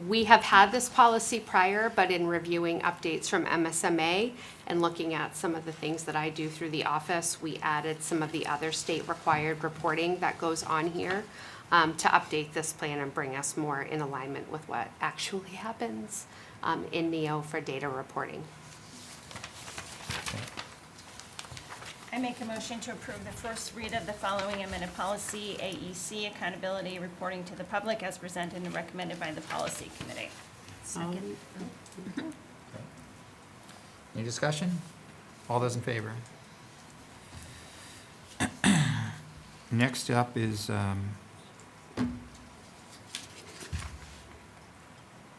We have had this policy prior, but in reviewing updates from MSMA and looking at some of the things that I do through the office, we added some of the other state required reporting that goes on here to update this plan and bring us more in alignment with what actually happens in NEO for data reporting. I make a motion to approve the first read of the following amended policy, AEC, accountability reporting to the public as presented and recommended by the policy committee. Second. Any discussion? All those in favor? Next up is,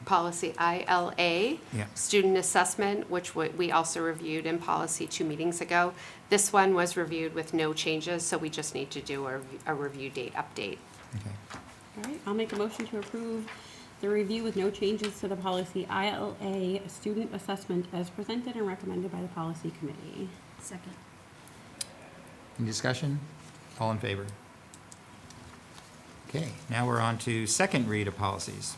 Policy ILA, yeah, student assessment, which we also reviewed in policy 2 meetings ago. This one was reviewed with no changes, so we just need to do a review date update. okay. All right, I'll make a motion to approve the review with no changes to the policy ILA student assessment as presented and recommended by the policy committee. Second. Any discussion? All in favor? Okay, now we're on to second read of policies.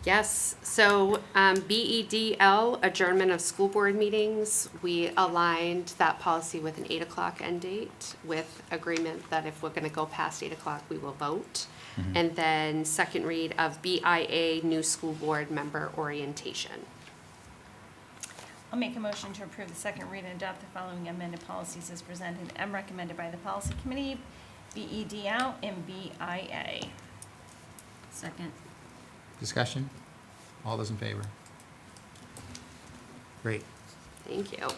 Yes, so BEDL, adjournment of school board meetings, we aligned that policy with an 8 o'clock end date with agreement that if we're going to go past 8 o'clock, we will vote. Mhm. And then second read of BIA, new school board member orientation. I'll make a motion to approve the second read and adopt the following amended policies as presented and recommended by the policy committee, BEDL and BIA. Second. Discussion? All those in favor? Great. Thank you.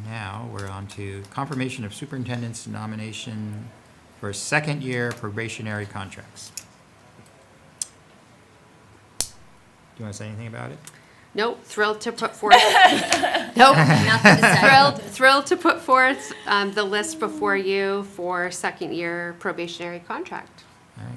Now we're on to confirmation of superintendent's nomination for second-year probationary contracts. you want to say anything about it? Nope, thrilled to put forth. Nope. Nothing to say. Thrilled to put forth the list before you for second year probationary contract. All right.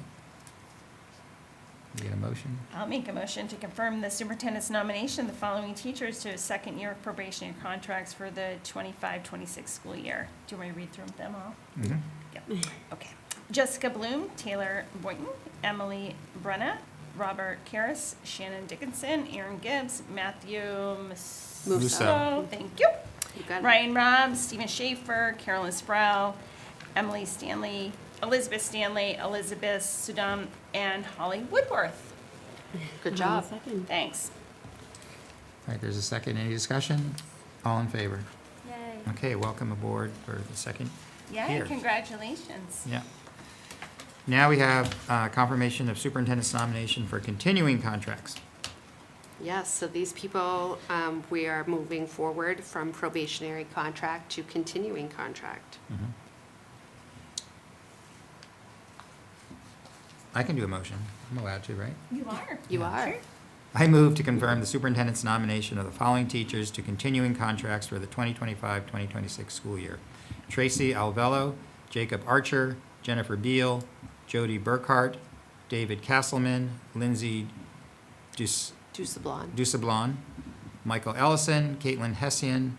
You get a motion? I'll make a motion to confirm the superintendent's nomination of the following teachers to a second year of probationary contracts for the 25-26 school year. Do you want me to read through them all? Mm-hmm. Yep. Okay. Jessica Bloom, Taylor Boynton, Emily Brenna, Robert Karras, Shannon Dickinson, Aaron Gibbs, Matthew Musso. Thank you. You got it. Ryan Robb, Stephen Schaefer, Carolyn Sproul, Emily Stanley, Elizabeth Sudam, and Holly Woodworth. Good job. Second. Thanks. All right, there's a second. Any discussion? All in favor? Yay. Okay, welcome aboard for the second Yeah, year. congratulations. Yeah. Now we have confirmation of superintendent's nomination for continuing contracts. Yes, so these people, we are moving forward from probationary contract to continuing contract. Mhm. I can do a motion. I'm allowed to, right? You are. You are. Sure. I move to confirm the superintendent's nomination of the following teachers to continuing contracts for the 2025-2026 school year. Tracy Alvello, Jacob Archer, Jennifer Beal, Jody Burkhart, David Castleman, Lindsay Dusablon, Michael Ellison, Caitlin Hessian,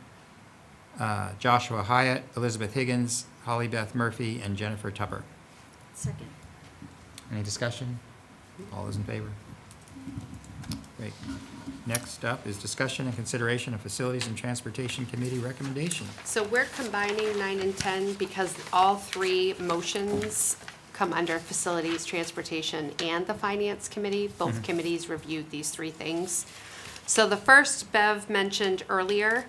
Joshua Hyatt, Elizabeth Higgins, Holly Beth Murphy, and Jennifer Tupper. Second. Any discussion? All those in favor? Great. Next up is discussion and consideration of Facilities and Transportation Committee recommendation. So we're combining 9 and 10 because all three motions come under Facilities, Transportation, and the Finance Committee. Both committees reviewed these three things. So the first, Bev mentioned earlier,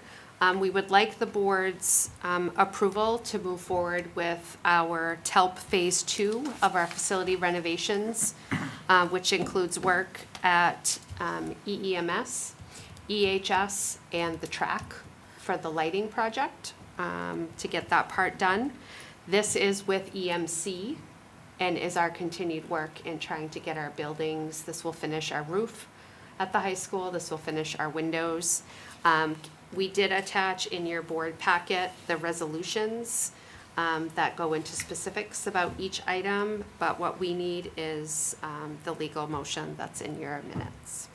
we would like the board's approval to move forward with our TELP Phase 2 of our facility renovations, which includes work at EEMS, EHS, and the track for the lighting project to get that part done. This is with EMC and is our continued work in trying to get our buildings. This will finish our roof at the high school. This will finish our windows. We did attach in your board packet the resolutions that go into specifics about each item, but what we need is the legal motion that's in your minutes.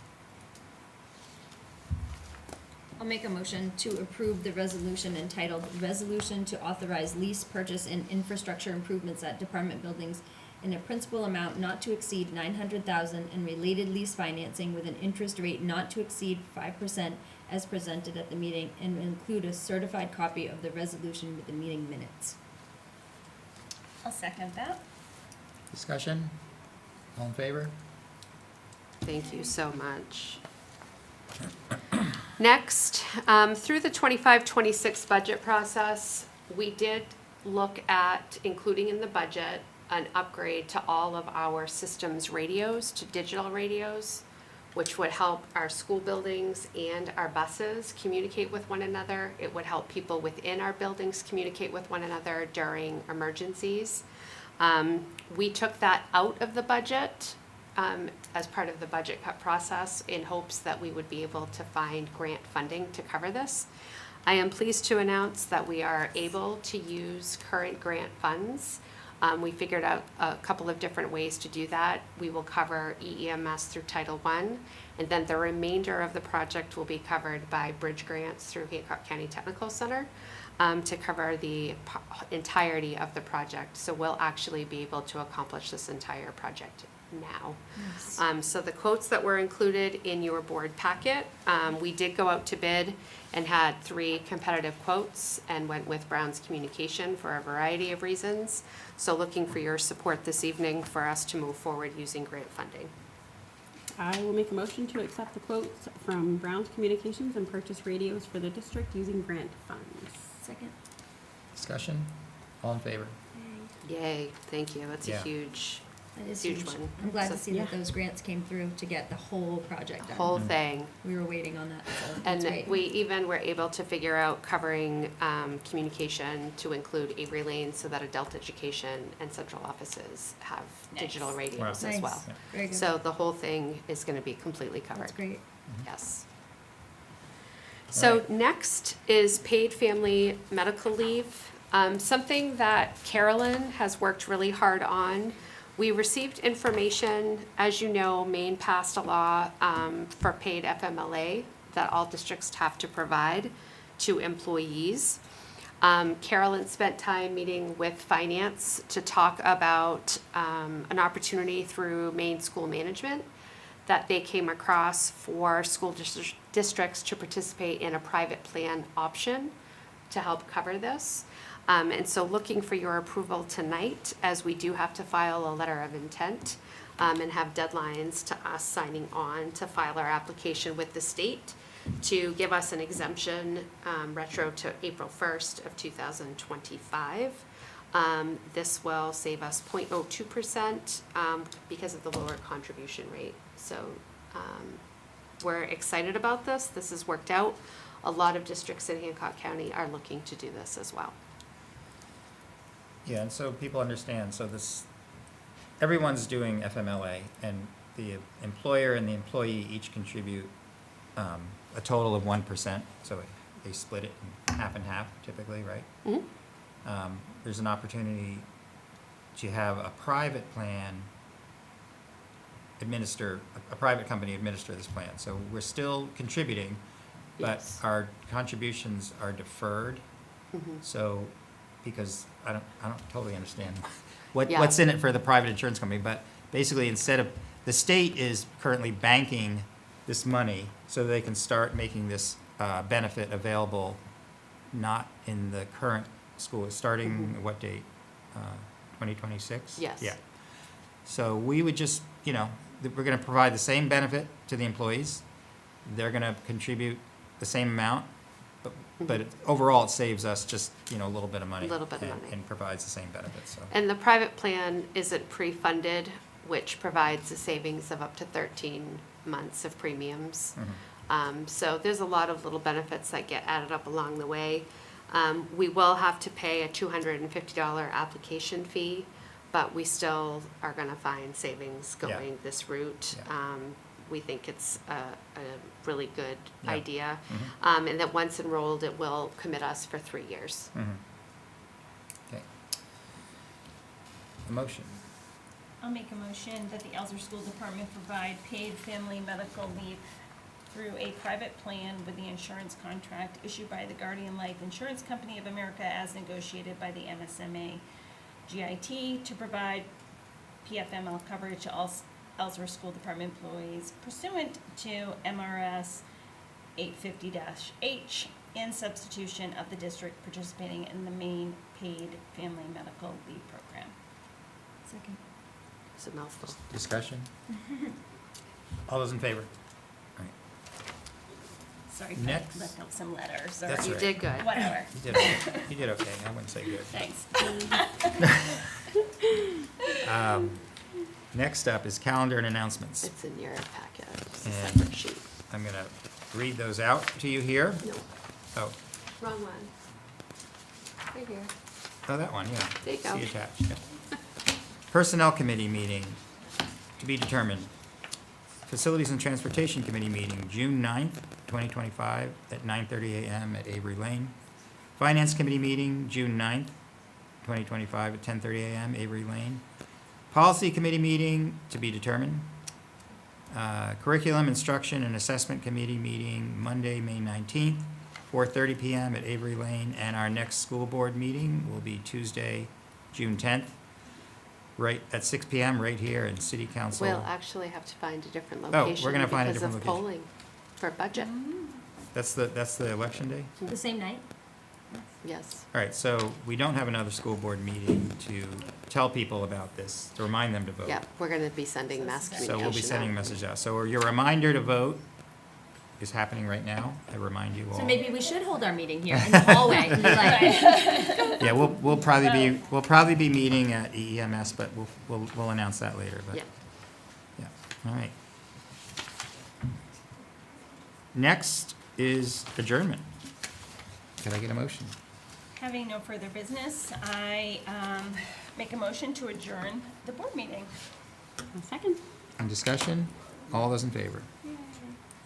I'll make a motion to approve the resolution entitled Resolution to Authorize Lease, Purchase, and Infrastructure Improvements at Department Buildings in a principal amount not to exceed $900,000 and related lease financing with an interest rate not to exceed 5% as presented at the meeting, and include a certified copy of the resolution with the meeting minutes. I'll second that. Discussion? All in favor? Thank you so much. Next, through the 25-26 budget process, we did look at including in the budget an upgrade to all of our systems radios to digital radios, which would help our school buildings and our buses communicate with one another. It would help people within our buildings communicate with one another during emergencies. We took that out of the budget as part of the budget cut process in hopes that we would be able to find grant funding to cover this. I am pleased to announce that we are able to use current grant funds. We figured out a couple of different ways to do that. We will cover EEMS through Title I, and then the remainder of the project will be covered by bridge grants through Hancock County Technical Center to cover the entirety of the project. So we'll actually be able to accomplish this entire project now. Nice. So the quotes that were included in your board packet, we did go out to bid and had 3 competitive quotes and went with Brown's Communication for a variety of reasons. So looking for your support this evening for us to move forward using grant funding. I will make a motion to accept the quotes from Brown's Communications and purchase radios for the district using grant funds. Second. Discussion? All in favor? Yay, thank you. That's a Yeah. huge That is Huge huge. one. I'm glad So- to see that those grants came through to get the whole project done. Whole thing. We were waiting on that, so that's And great. we even were able to figure out covering communication to include Avery Lane so that adult education and central offices have digital Nice. radios Wow. as Nice. well. Very good. So the whole thing is gonna be completely covered. That's great. Yes. So Right. next is paid family medical leave, something that Carolyn has worked really hard on. We received information, as you know, Maine passed a law for paid FMLA that all districts have to provide to employees. Carolyn spent time meeting with finance to talk about an opportunity through Maine School Management that they came across for school districts to participate in a private plan option to help cover this. And so looking for your approval tonight, as we do have to file a letter of intent and have deadlines to us signing on to file our application with the state to give us an exemption retro to April 1st of 2025. This will save us 0.02% because of the lower contribution rate. So we're excited about this. This has worked out. A lot of districts in Hancock County are looking to do this as well. Yeah, and so people understand, so this, everyone's doing FMLA, and the employer and the employee each contribute a total of 1%, so they split it in half typically, right? Mhm. There's an opportunity to have a private plan administer, a private company administer this plan, so we're still contributing, but Yes. our contributions are deferred. Mhm. So, because I don't totally understand Yeah. what's in it for the private insurance company, but basically instead of, the state is currently banking this money so they can start making this benefit available, not in the current school, starting what date? 2026? Yes. Yeah. So we would just, we're gonna provide the same benefit to the employees. They're gonna contribute the same amount, but overall, it saves us just, a little bit of money. A little bit of and- money. And provides the same benefits, so. And the private plan isn't pre-funded, which provides a savings of up to 13 months of premiums. So there's a lot of little benefits that get added up along the way. We will have to pay a $250 application fee, but we still are gonna find savings Yeah. going this route. Yeah. We think it's a really good Yeah. idea. Mhm. And that once enrolled, it will commit us for 3 years. Mhm. Okay. A motion. I'll make a motion that the Ellsworth School Department provide paid family medical leave through a private plan with the insurance contract issued by the Guardian Life Insurance Company of America as negotiated by the MSMA GIT to provide PFML coverage to all Ellsworth School Department employees pursuant to MRS 850-H in substitution of the district participating in the Maine Paid Family Medical Leave Program. Second. It's a mouthful. Discussion? All those in favor? All right. Sorry if Next. I left out some letters or That's You right. did good. whatever. You did okay. You did okay. I wouldn't say good. Thanks. Next up is calendar and announcements. It's in your packet, it's a And- separate sheet. I'm gonna read those out to you here. No, Oh, wrong one. Right here. oh, that one, yeah. There you go. See attached, yeah. Personnel Committee meeting to be determined. Facilities and Transportation Committee meeting, June 9th, 2025, at 9:30 a.m. at Avery Lane. Finance Committee meeting, June 9th, 2025, at 10:30 a.m., Avery Lane. Policy Committee meeting to be determined. Curriculum, Instruction, and Assessment Committee meeting, Monday, May 19th, 4:30 p.m. at Avery Lane. And our next school board meeting will be Tuesday, June 10th, right at 6 p.m. right here in City Council. We'll actually have to find a different we're location gonna find a because of different location. polling for budget. That's the election day? The same night? Yes. All right, so we don't have another school board meeting to tell people about this, to remind them to vote. Yeah, we're gonna be sending mass So communication So we'll be sending a out. message out. So your reminder to vote is happening right now. I remind you all. So maybe we should hold our meeting here in the hallway. and be like, Yeah, we'll probably be meeting at EEMS, but we'll announce that later, but. Yeah. Yeah, all right. Next is adjournment. Could I get a motion? Having no further business, I make a motion to adjourn the board meeting. A second. On discussion? All those in favor?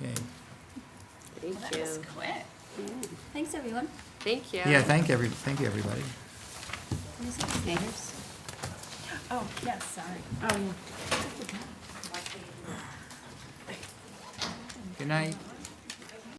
Yay. Thank That was you. quick. Thanks, everyone. Thank you. Yeah, thank you, everybody. Oh, yes, sorry. Oh, yeah. Good night.